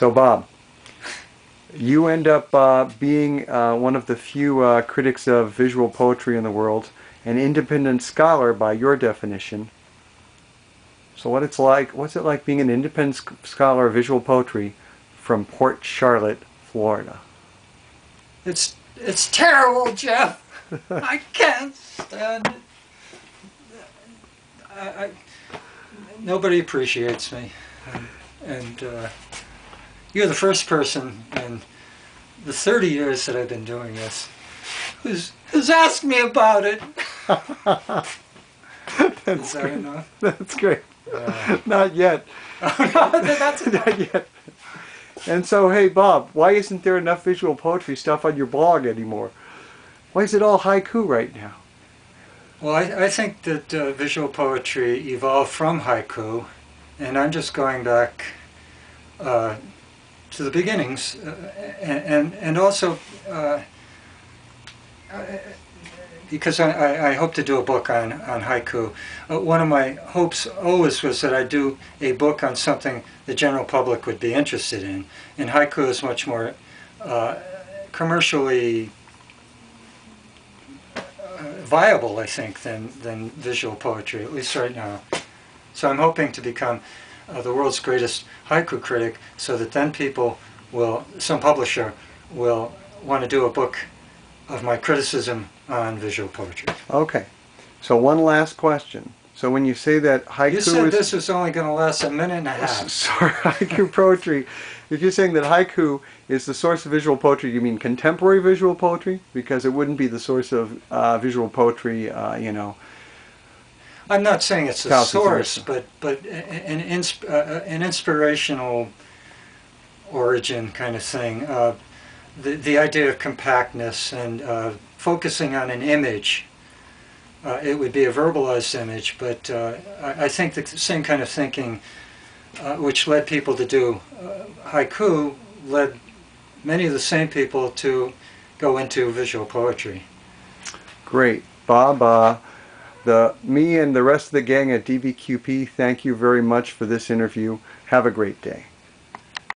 So Bob, you end up being one of the few critics of visual poetry in the world, an independent scholar by your definition. So what's it like being an independent scholar of visual poetry from Port Charlotte, Florida? It's terrible, Geof. I can't stand it. Nobody appreciates me, and you're the first person in the 30 years that I've been doing this who's asked me about it. That's Is that enough? That's great. Not yet. That's Not yet. And so, hey Bob, why isn't there enough visual poetry stuff on your blog anymore? Why is it all haiku right now? Well, I think that visual poetry evolved from haiku, and I'm just going back to the beginnings, and also because I hope to do a book on haiku. One of my hopes always was that I'd do a book on something the general public would be interested in, and haiku is much more commercially viable, I think, than visual poetry, at least right now. So I'm hoping to become the world's greatest haiku critic, so that then some publisher will want to do a book of my criticism on visual poetry. Okay. So one last question. So when you say that haiku You said this is only going to last a minute and a half. Sorry, haiku poetry. If you're saying that haiku is the source of visual poetry, you mean contemporary visual poetry? Because it wouldn't be the source of visual poetry, you know. I'm not saying it's a source, but an inspirational origin kind of thing. The idea of compactness and focusing on an image. It would be a verbalized image, but I think the same kind of thinking which led people to do haiku led many of the same people to go into visual poetry. Great. Bob, me and the rest of the gang at DVQP, thank you very much for this interview. Have a great day.